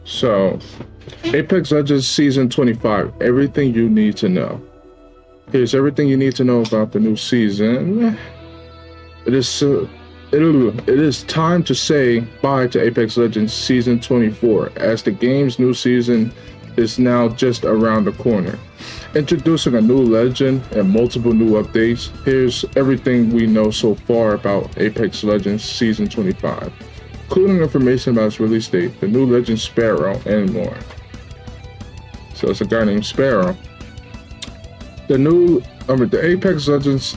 So, Apex Legends Season 25, everything you need to know. Here's everything you need to know about the new season. It is time to say bye to Apex Legends Season 24, as the game's new season is now just around the corner. Introducing a new legend and multiple new updates, here's everything we know so far about Apex Legends Season 25, including information about its release date, the new legend Sparrow, and more. So it's a guy named Sparrow. The Apex Legends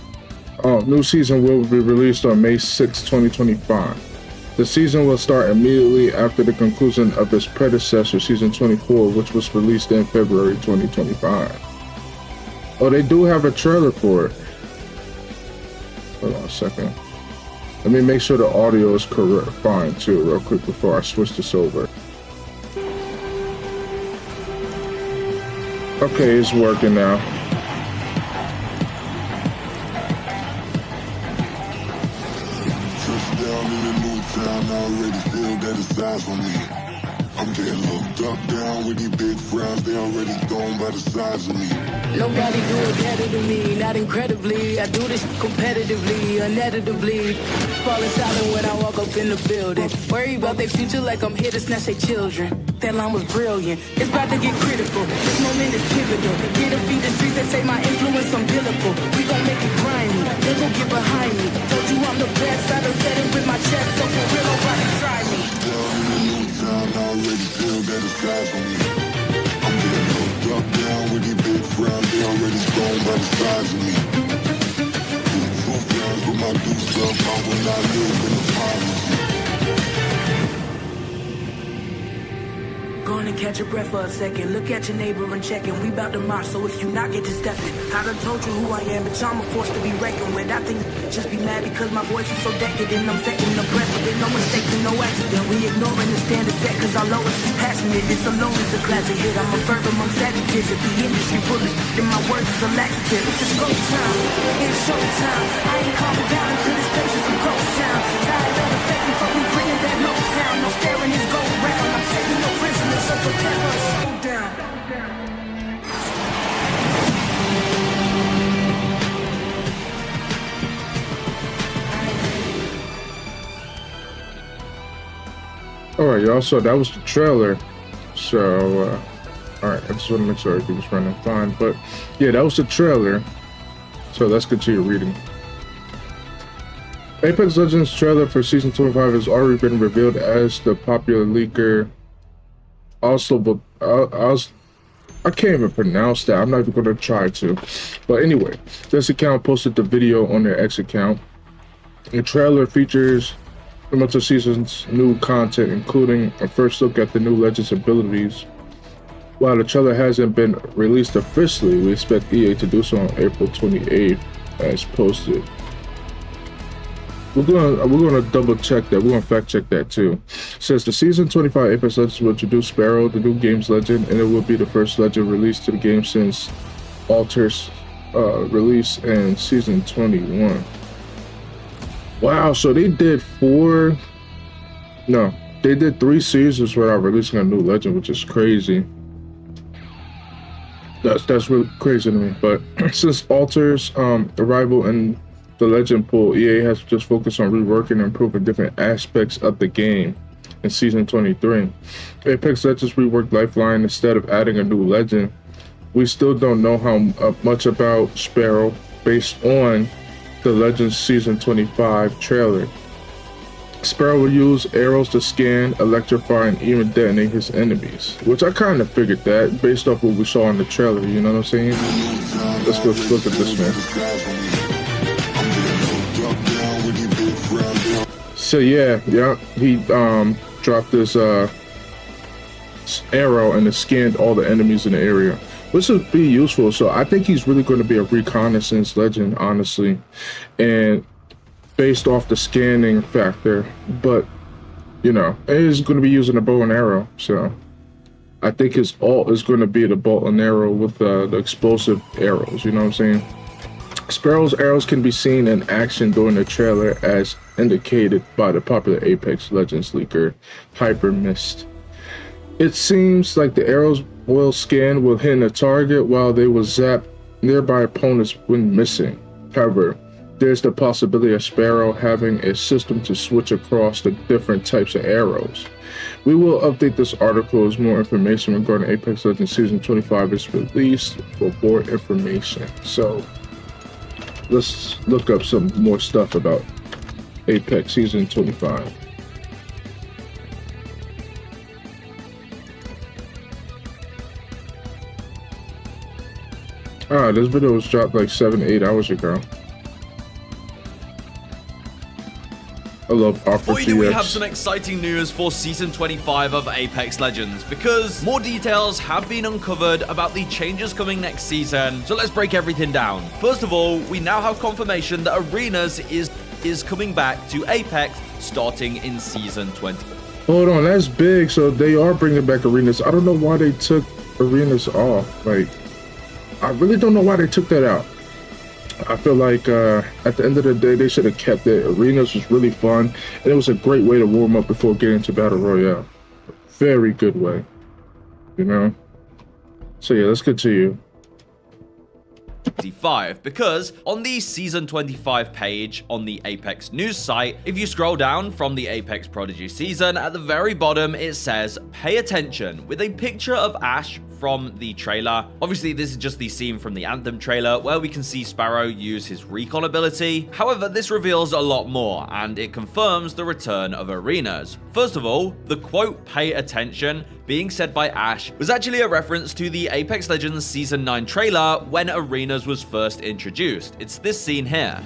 new season will be released on May 6, 2025. The season will start immediately after the conclusion of its predecessor, Season 24, which was released in February 2025. Oh, they do have a trailer for it. Hold on a second. Let me make sure the audio is correct, fine too, real quick before I switch this over. Okay, it's working now. I'm getting looked up, down with these big frowns, they already gone by the size of me. Nobody do it better than me, not incredibly. I do this competitively, uneditably. Falling silent when I walk up in the building. Worry about their future like I'm here to snatch their children. That line was brilliant. It's about to get critical. This moment is pivotal. Get to feed the streets, they say my influence umbilical. We gon' make it grimy. They gon' get behind me. Told you I'm the best. I done said it with my chest, so for real, nobody try me. I already feel that it's size on me. I'm getting hooked up, down with these big frowns, they already gone by the size of me. Two frowns with my do stuff, I will not live in apology. Go on and catch your breath for a second. Look at your neighbor and check in. We bout to march, so if you not, get to stepping. I done told you who I am, bitch, I'm a force to be reckoned with. I think just be mad because my voice is so decadent. I'm setting the precedent, no mistakes and no accident. We ignoring the standard set cause our lowest is passionate. This alone is a classic hit. I'm a verb among savages. If the industry full of then my words is a laxative. It's just go time, it's show time. I ain't calming down until this place is a ghost town. Tired of the fake before we bringing that low town. No staring this go round. I'm taking no prisoners, so prepare for a showdown. Alright, y'all, so that was the trailer. So, alright, I just want to make sure everything's running fine. But, yeah, that was the trailer. So, let's continue reading. Apex Legends trailer for Season 25 has already been revealed as the popular leaker. Also, I can't even pronounce that. I'm not even going to try to. But anyway, this account posted the video on their X account. The trailer features the month of season's new content, including a first look at the new Legends abilities. While the trailer hasn't been released officially, we expect EA to do so on April 28th as posted. We're gonna double check that. We're gonna fact check that too. It says the Season 25 Apex Legends will introduce Sparrow, the new game's legend, and it will be the first legend released to the game since Alter's release in Season 21. Wow, so they did 3 seasons without releasing a new legend, which is crazy. That's really crazy to me. But since Alter's arrival in the legend pool, EA has just focused on reworking and improving different aspects of the game in Season 23. Apex Legends reworked Lifeline instead of adding a new legend. We still don't know how much about Sparrow based on the Legends Season 25 trailer. Sparrow will use arrows to scan, electrify, and even detonate his enemies, which I kind of figured that based off what we saw in the trailer, you know what I'm saying? Let's go look at this one. So yeah, he dropped this arrow and it scanned all the enemies in the area, which would be useful. So I think he's really going to be a reconnaissance legend, honestly, and based off the scanning factor. But you know, he's going to be using a bow and arrow, so I think his ult is going to be the bow and arrow with the explosive arrows. You know what I'm saying? Sparrow's arrows can be seen in action during the trailer, as indicated by the popular Apex Legends leaker Hyper Mist. It seems like the arrows will scan will hit a target while they will zap nearby opponents when missing. However, there's the possibility of Sparrow having a system to switch across the different types of arrows. We will update this article as more information regarding Apex Legends Season 25 is released for more information. So let's look up some more stuff about Apex Season 25. This video was dropped like 7-8 hours ago. I love Opera Boy, do we TX. have some exciting news for Season 25 of Apex Legends, because more details have been uncovered about the changes coming next season, so let's break everything down. First of all, we now have confirmation that Arenas is coming back to Apex starting in Season 20. Hold on, that's big. So they are bringing back Arenas. I don't know why they took Arenas off. Like, I really don't know why they took that out. I feel like at the end of the day, they should have kept it. Arenas was really fun, and it was a great way to warm up before getting to Battle Royale. Very good way, you know? So yeah, let's continue. 25, because on the Season 25 page on the Apex news site, if you scroll down from the Apex Prodigy season, at the very bottom it says, pay attention, with a picture of Ash from the trailer. Obviously, this is just the scene from the Anthem trailer where we can see Sparrow use his recon ability. However, this reveals a lot more, and it confirms the return of Arenas. First of all, the quote, pay attention, being said by Ash, was actually a reference to the Apex Legends Season 9 trailer when Arenas was first introduced. It's this scene here.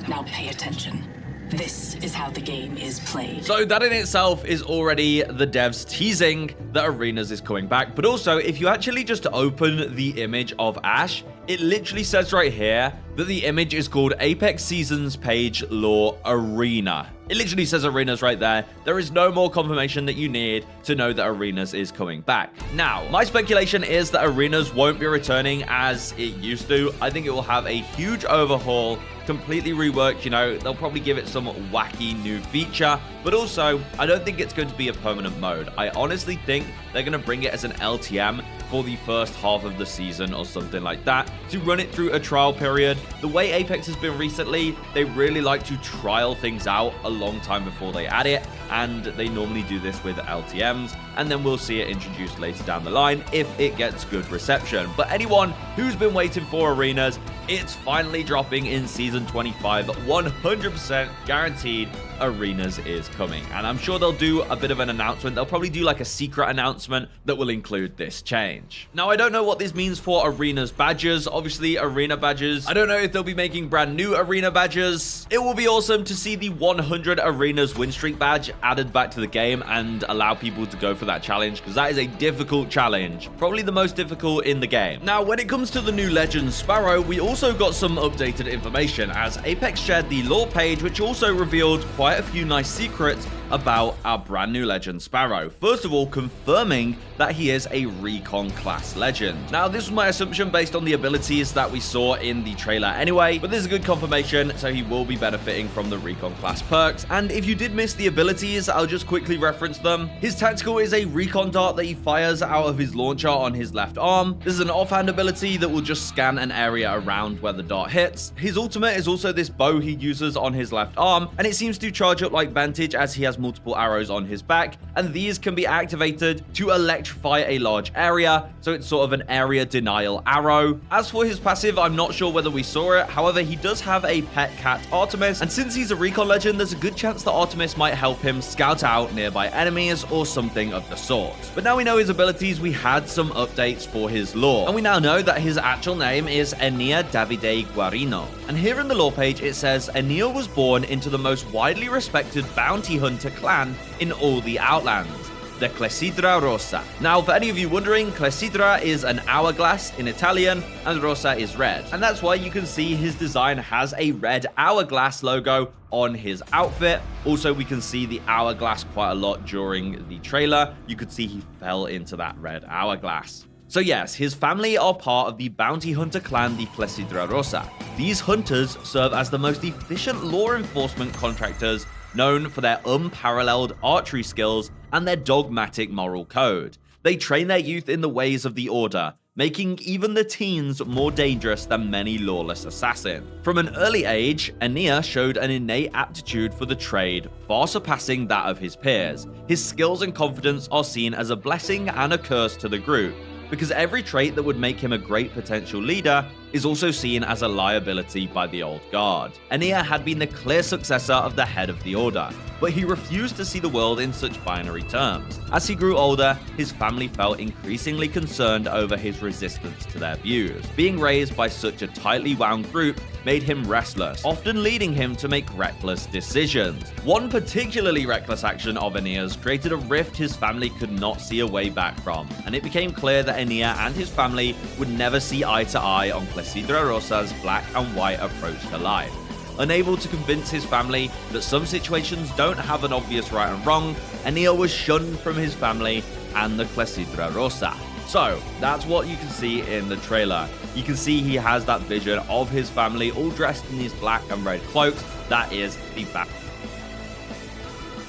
Now pay attention. This is how the game is played. So that in itself is already the devs teasing that Arenas is coming back. But also, if you actually just open the image of Ash, it literally says right here that the image is called Apex Seasons Page Lore Arena. It literally says Arenas right there. There is no more confirmation that you need to know that Arenas is coming back. Now, my speculation is that Arenas won't be returning as it used to. I think it will have a huge overhaul, completely reworked, you know, they'll probably give it some wacky new feature, but also, I don't think it's going to be a permanent mode. I honestly think they're going to bring it as an LTM for the first half of the season or something like that, to run it through a trial period. The way Apex has been recently, they really like to trial things out a long time before they add it, and they normally do this with LTMs, and then we'll see it introduced later down the line if it gets good reception. But anyone who's been waiting for Arenas, it's finally dropping in Season 25, 100% guaranteed. Arenas is coming, and I'm sure they'll do a bit of an announcement. They'll probably do like a secret announcement that will include this change. Now, I don't know what this means for Arenas badges. Obviously, Arena badges, I don't know if they'll be making brand new Arena badges. It will be awesome to see the 100 Arenas win streak badge added back to the game and allow people to go for that challenge, because that is a difficult challenge, probably the most difficult in the game. Now, when it comes to the new Legend Sparrow, we also got some updated information, as Apex shared the lore page, which also revealed quite a few nice secrets about our brand new Legend Sparrow. First of all, confirming that he is a recon class legend. Now, this was my assumption based on the abilities that we saw in the trailer anyway, but this is a good confirmation, so he will be benefiting from the recon class perks. And if you did miss the abilities, I'll just quickly reference them. His tactical is a recon dart that he fires out of his launcher on his left arm. This is an offhand ability that will just scan an area around where the dart hits. His ultimate is also this bow he uses on his left arm, and it seems to charge up like Vantage as he has multiple arrows on his back, and these can be activated to electrify a large area, so it's sort of an area denial arrow. As for his passive, I'm not sure whether we saw it. However, he does have a pet cat, Artemis, and since he's a recon legend, there's a good chance that Artemis might help him scout out nearby enemies or something of the sort. But now we know his abilities, we had some updates for his lore, and we now know that his actual name is Enia Davide Guarino. And here in the lore page, it says Enia was born into the most widely respected bounty hunter clan in all the Outlands, the Clessidra Rossa. Now, for any of you wondering, Clessidra is an hourglass in Italian, and Rossa is red. And that's why you can see his design has a red hourglass logo on his outfit. Also, we can see the hourglass quite a lot during the trailer. You could see he fell into that red hourglass. So yes, his family are part of the bounty hunter clan, the Clessidra Rossa. These hunters serve as the most efficient law enforcement contractors known for their unparalleled archery skills and their dogmatic moral code. They train their youth in the ways of the Order, making even the teens more dangerous than many lawless assassins. From an early age, Aeneas showed an innate aptitude for the trade, far surpassing that of his peers. His skills and confidence are seen as a blessing and a curse to the group, because every trait that would make him a great potential leader is also seen as a liability by the old guard. Aeneas had been the clear successor of the head of the Order, but he refused to see the world in such binary terms. As he grew older, his family felt increasingly concerned over his resistance to their views. Being raised by such a tightly wound group made him restless, often leading him to make reckless decisions. One particularly reckless action of Aeneas created a rift his family could not see a way back from, and it became clear that Aeneas and his family would never see eye to eye on Clepsydra Rosa's black and white approach to life. Unable to convince his family that some situations don't have an obvious right and wrong, Aeneas was shunned from his family and the Clepsydra Rosa. So, that's what you can see in the trailer. You can see he has that vision of his family all dressed in these black and red cloaks. That is the fact.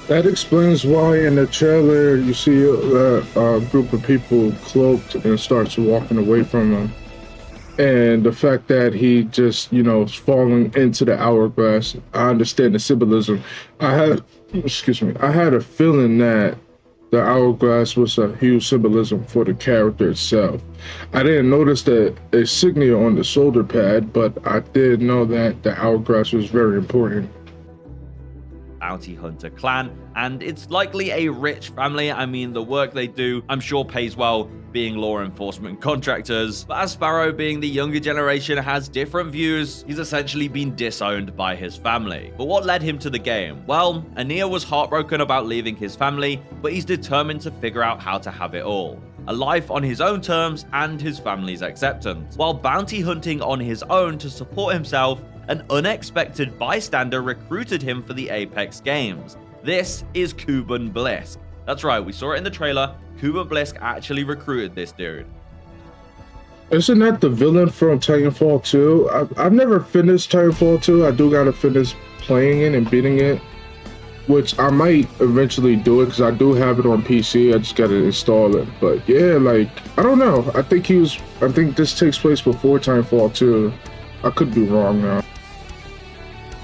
That explains why in the trailer you see a group of people cloaked and starts walking away from him. And the fact that he just, is falling into the hourglass. I understand the symbolism. I had a feeling that the hourglass was a huge symbolism for the character itself. I didn't notice the insignia on the shoulder pad, but I did know that the hourglass was very important. Bounty hunter clan, and it's likely a rich family. I mean, the work they do, I'm sure, pays well, being law enforcement contractors. But as Sparrow, being the younger generation, has different views, he's essentially been disowned by his family. But what led him to the game? Well, Aeneas was heartbroken about leaving his family, but he's determined to figure out how to have it all. A life on his own terms and his family's acceptance. While bounty hunting on his own to support himself, an unexpected bystander recruited him for the Apex Games. This is Kuban Blisk. That's right, we saw it in the trailer. Kuban Blisk actually recruited this dude. Isn't that the villain from Titanfall 2? I've never finished Titanfall 2. I do gotta finish playing it and beating it, which I might eventually do it because I do have it on PC. I just gotta install it. But yeah, I don't know. I think this takes place before Titanfall 2. I could be wrong now.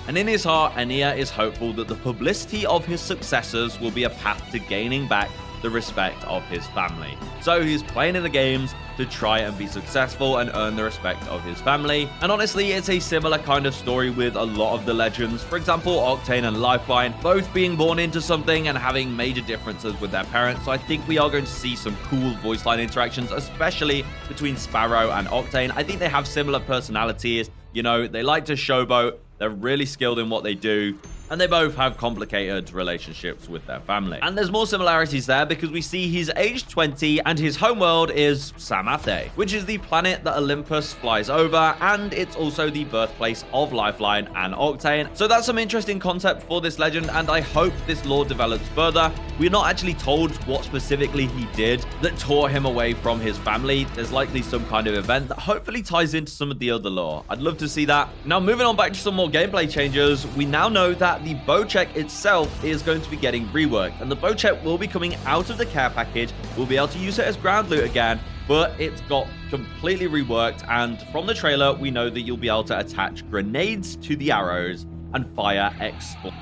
And in his heart, Aeneas is hopeful that the publicity of his successors will be a path to gaining back the respect of his family. So he's playing in the games to try and be successful and earn the respect of his family. And honestly, it's a similar kind of story with a lot of the legends. For example, Octane and Lifeline, both being born into something and having major differences with their parents. So I think we are going to see some cool voice line interactions, especially between Sparrow and Octane. I think they have similar personalities. They like to showboat. They're really skilled in what they do, and they both have complicated relationships with their family. And there's more similarities there because we see he's aged 20 and his homeworld is Samathe, which is the planet that Olympus flies over, and it's also the birthplace of Lifeline and Octane. So that's some interesting concept for this legend, and I hope this lore develops further. We're not actually told what specifically he did that tore him away from his family. There's likely some kind of event that hopefully ties into some of the other lore. I'd love to see that. Now, moving on back to some more gameplay changes, we now know that the bow check itself is going to be getting reworked, and the bow check will be coming out of the care package. We'll be able to use it as ground loot again, but it's got completely reworked, and from the trailer we know that you'll be able to attach grenades to the arrows and fire explosives.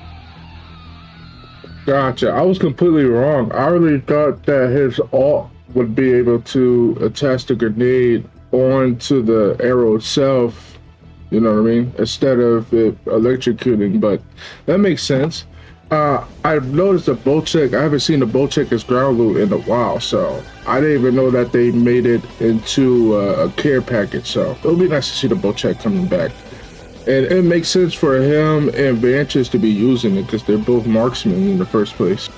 Gotcha. I was completely wrong. I really thought that his alt would be able to attach the grenade onto the arrow itself, you know what I mean, instead of it electrocuting, but that makes sense. I've noticed the bow check. I haven't seen the bow check as ground loot in a while, so I didn't even know that they made it into a care package, so it'll be nice to see the bow check coming back. And it makes sense for him and Vanches to be using it because they're both marksmen in the first place.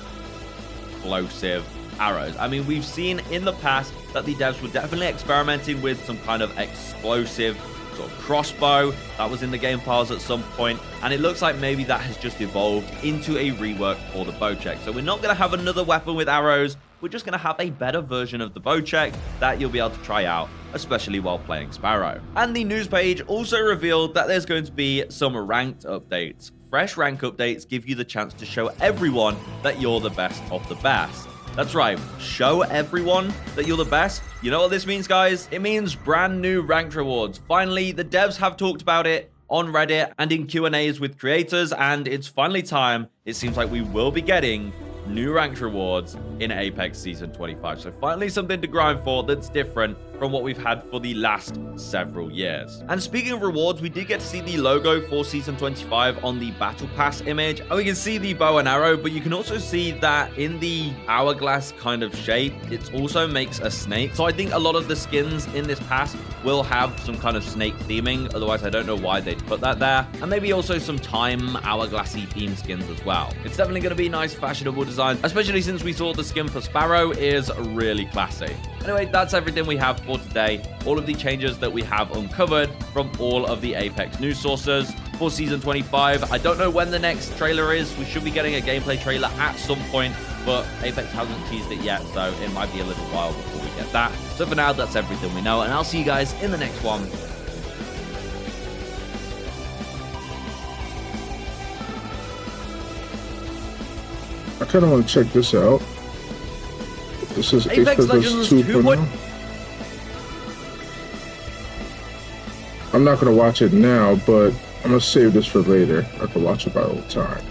Explosive arrows. I mean, we've seen in the past that the devs were definitely experimenting with some kind of explosive sort of crossbow that was in the game files at some point, and it looks like maybe that has just evolved into a rework for the bow check. So we're not going to have another weapon with arrows. We're just going to have a better version of the bow check that you'll be able to try out, especially while playing Sparrow. And the news page also revealed that there's going to be some ranked updates fresh rank updates give you the chance to show everyone that you're the best of the best. That's right, show everyone that you're the best. You know what this means, guys? It means brand new ranked rewards. Finally, the devs have talked about it on Reddit and in Q&As with creators, and it's finally time. It seems like we will be getting new ranked rewards in Apex Season 25. So finally something to grind for that's different from what we've had for the last several years. And speaking of rewards, we did get to see the logo for Season 25 on the Battle Pass image. And we can see the bow and arrow, but you can also see that in the hourglass kind of shape, it also makes a snake. So I think a lot of the skins in this pass will have some kind of snake theming. Otherwise, I don't know why they'd put that there. And maybe also some time hourglassy theme skins as well. It's definitely going to be nice, fashionable design, especially since we saw the skin for Sparrow is really classy. Anyway, that's everything we have for today. All of the changes that we have uncovered from all of the Apex news sources for Season 25. I don't know when the next trailer is. We should be getting a gameplay trailer at some point, but Apex hasn't teased it yet, so it might be a little while before we get that. So for now, that's everything we know, and I'll see you guys in the next one. I kind of want to check this out. This is Apex Legends 2.0. I'm not going to watch it now, but I'm going to save this for later. I can watch it by all time.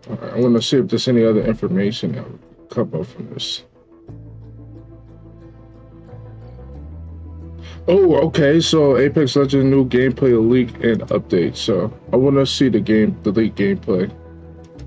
Alright, I want to see if there's any other information that would come up from this. Oh, okay. So Apex Legends new gameplay leak and update. So I want to see the leak gameplay.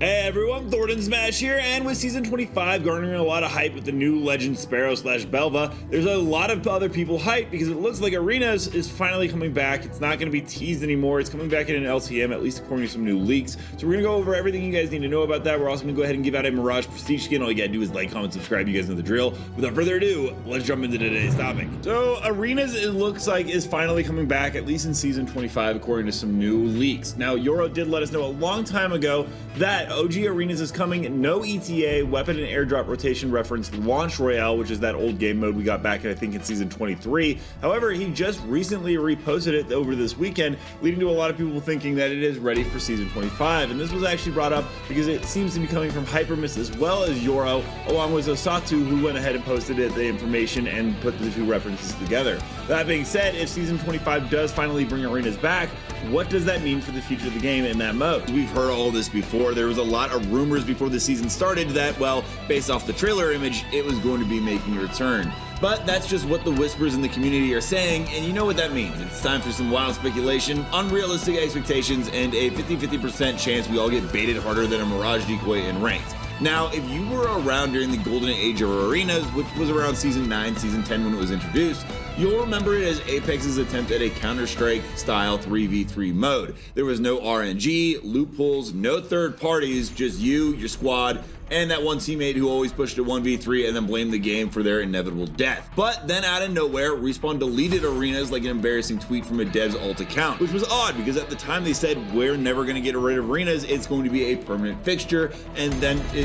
Hey everyone, Thornton Smash here, and with Season 25 garnering a lot of hype with the new Legend Sparrow / Belva, there's a lot of other people hyped because it looks like Arenas is finally coming back. It's not going to be teased anymore. It's coming back in an LTM, at least according to some new leaks. So we're going to go over everything you guys need to know about that. We're also going to go ahead and give out a Mirage Prestige skin. All you got to do is like, comment, subscribe. You guys know the drill. Without further ado, let's jump into today's topic. So Arenas, it looks like, is finally coming back, at least in Season 25, according to some new leaks. Now, Yoro did let us know a long time ago that OG Arenas is coming, no ETA, weapon and airdrop rotation reference, Launch Royale, which is that old game mode we got back, I think, in Season 23. However, he just recently reposted it over this weekend, leading to a lot of people thinking that it is ready for Season 25. And this was actually brought up because it seems to be coming from Hypermist as well as Yoro, along with Osatu, who went ahead and posted the information and put the two references together. That being said, if Season 25 does finally bring Arenas back, what does that mean for the future of the game in that mode? We've heard all this before. There was a lot of rumors before the season started that, well, based off the trailer image, it was going to be making a return. But that's just what the whispers in the community are saying, and you know what that means. It's time for some wild speculation, unrealistic expectations, and a 50-50% chance we all get baited harder than a Mirage decoy in ranked. Now, if you were around during the golden age of Arenas, which was around Season 9, Season 10 when it was introduced, you'll remember it as Apex's attempt at a Counter-Strike style 3v3 mode. There was no RNG, loopholes, no third parties, just you, your squad, and that one teammate who always pushed a 1v3 and then blamed the game for their inevitable death. But then out of nowhere, Respawn deleted Arenas like an embarrassing tweet from a dev's alt account, which was odd because at the time they said, we're never going to get rid of Arenas, it's going to be a permanent fixture, and then it,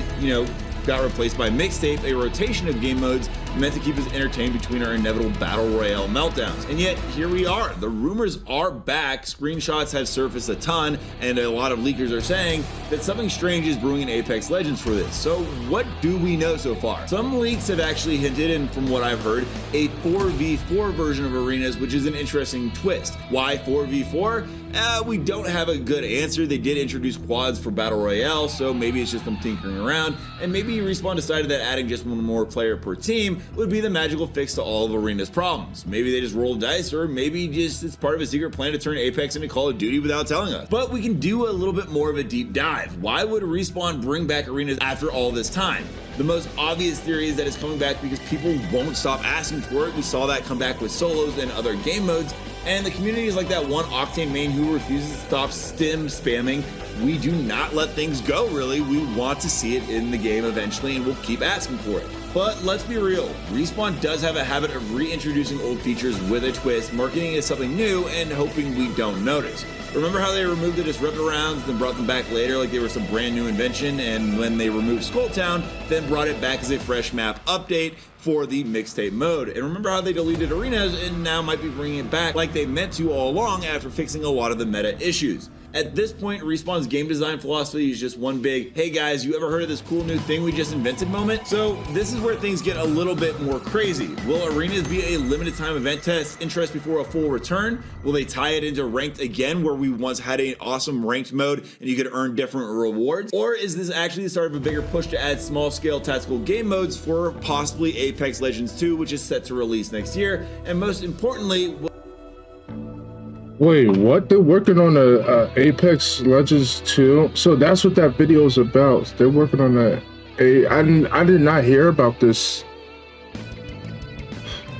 got replaced by Mixtape, a rotation of game modes meant to keep us entertained between our inevitable battle royale meltdowns. And yet, here we are. The rumors are back, screenshots have surfaced a ton, and a lot of leakers are saying that something strange is brewing in Apex Legends for this. So what do we know so far? Some leaks have actually hinted, and from what I've heard, a 4v4 version of Arenas, which is an interesting twist. Why 4v4? We don't have a good answer. They did introduce quads for Battle Royale, so maybe it's just them tinkering around, and maybe Respawn decided that adding just one more player per team would be the magical fix to all of Arena's problems. Maybe they just rolled dice, or maybe just it's part of a secret plan to turn Apex into Call of Duty without telling us. But we can do a little bit more of a deep dive. Why would Respawn bring back Arenas after all this time? The most obvious theory is that it's coming back because people won't stop asking for it. We saw that come back with solos and other game modes, and the community is like that one Octane main who refuses to stop stim spamming. We do not let things go, really. We want to see it in the game eventually, and we'll keep asking for it. But let's be real, Respawn does have a habit of reintroducing old features with a twist, marketing it as something new, and hoping we don't notice. Remember how they removed the disruptor rounds, then brought them back later like they were some brand new invention, and when they removed Skull Town, then brought it back as a fresh map update, for the mixtape mode. And remember how they deleted arenas and now might be bringing it back like they meant to all along after fixing a lot of the meta issues. At this point, Respawn's game design philosophy is just one big, hey guys, you ever heard of this cool new thing we just invented moment? So this is where things get a little bit more crazy. Will arenas be a limited time event test interest before a full return? Will they tie it into ranked again, where we once had an awesome ranked mode and you could earn different rewards? Or is this actually the start of a bigger push to add small scale tactical game modes for possibly Apex Legends 2, which is set to release next year? And most importantly, Wait, what? They're working on a Apex Legends 2? So that's what that video is about. They're working on that. I did not hear about this.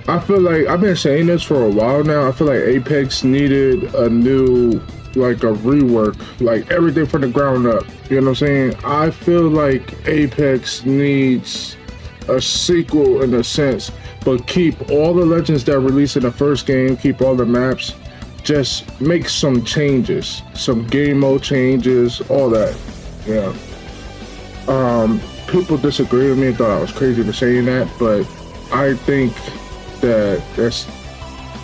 I feel like I've been saying this for a while now. I feel like Apex needed a new, like a rework, like everything from the ground up. You know what I'm saying? I feel like Apex needs a sequel in a sense, but keep all the legends that released in the first game, keep all the maps. Just make some changes, some game mode changes, all that. Yeah. People disagree with me and thought I was crazy for saying that, but I think that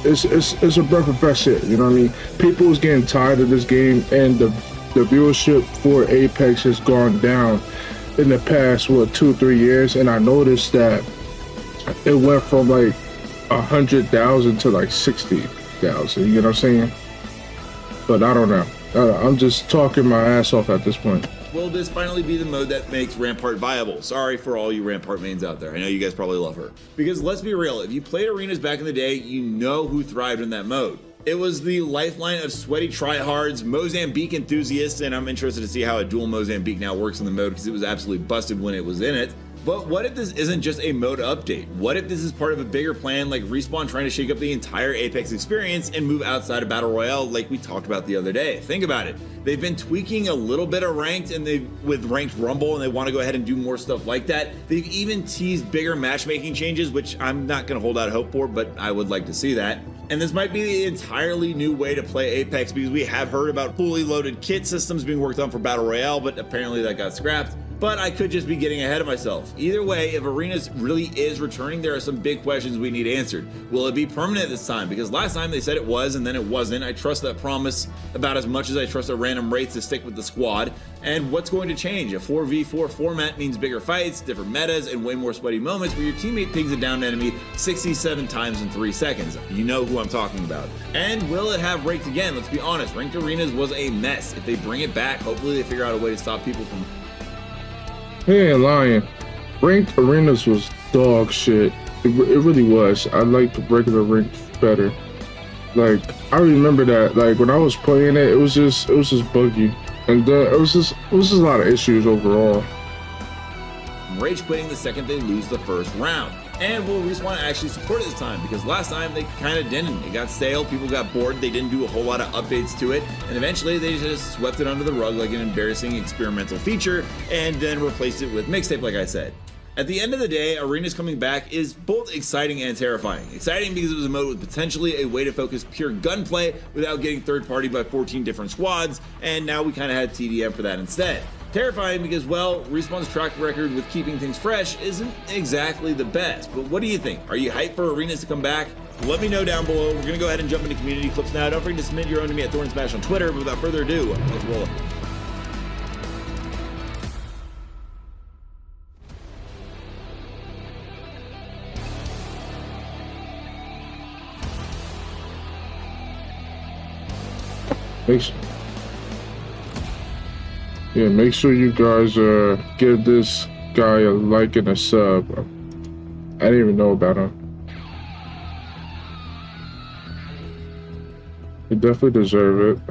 it's a breath of fresh air. You know what I mean? People is getting tired of this game, and the viewership for Apex has gone down in the past 2-3 years, and I noticed that it went from like 100,000 to like 60,000. You know what I'm saying? But I don't know. I'm just talking my ass off at this point. will this finally be the mode that makes Rampart viable? Sorry for all you Rampart mains out there. I know you guys probably love her. Because let's be real, if you played arenas back in the day, you know who thrived in that mode. It was the lifeline of sweaty tryhards, Mozambique enthusiasts, and I'm interested to see how a dual Mozambique now works in the mode because it was absolutely busted when it was in it. But what if this isn't just a mode update? What if this is part of a bigger plan like Respawn trying to shake up the entire Apex experience and move outside of Battle Royale like we talked about the other day? Think about it. They've been tweaking a little bit of ranked and with ranked Rumble, and they want to go ahead and do more stuff like that. They've even teased bigger matchmaking changes, which I'm not going to hold out hope for, but I would like to see that. And this might be the entirely new way to play Apex because we have heard about fully loaded kit systems being worked on for Battle Royale, but apparently that got scrapped. But I could just be getting ahead of myself. Either way, if Arenas really is returning, there are some big questions we need answered. Will it be permanent this time? Because last time they said it was and then it wasn't. I trust that promise about as much as I trust a random rate to stick with the squad. And what's going to change? A 4v4 format means bigger fights, different metas, and way more sweaty moments where your teammate pings a downed enemy 67 times in 3 seconds. You know who I'm talking about. And will it have ranked again? Let's be honest, ranked arenas was a mess. If they bring it back, hopefully they figure out a way to stop people from... He ain't lying. Ranked arenas was dog shit. It really was. I liked regular ranked better. Like, I remember that. Like, when I was playing it, it was just buggy, and it was just a lot of issues overall. Rage quitting the second they lose the first round. And will Respawn actually support it this time? Because last time they kind of didn't. It got stale, people got bored, they didn't do a whole lot of updates to it, and eventually they just swept it under the rug like an embarrassing experimental feature and then replaced it with mixtape, like I said. At the end of the day, Arenas coming back is both exciting and terrifying. Exciting because it was a mode with potentially a way to focus pure gunplay without getting third party by 14 different squads, and now we kind of had TDM for that instead. Terrifying because, well, Respawn's track record with keeping things fresh isn't exactly the best. But what do you think? Are you hyped for Arenas to come back? Let me know down below. We're going to go ahead and jump into community clips now. Don't forget to submit your own to me at ThornSmash on Twitter. But without further ado, let's roll it. Make sure you guys give this guy a like and a sub. I didn't even know about him. He definitely deserve it.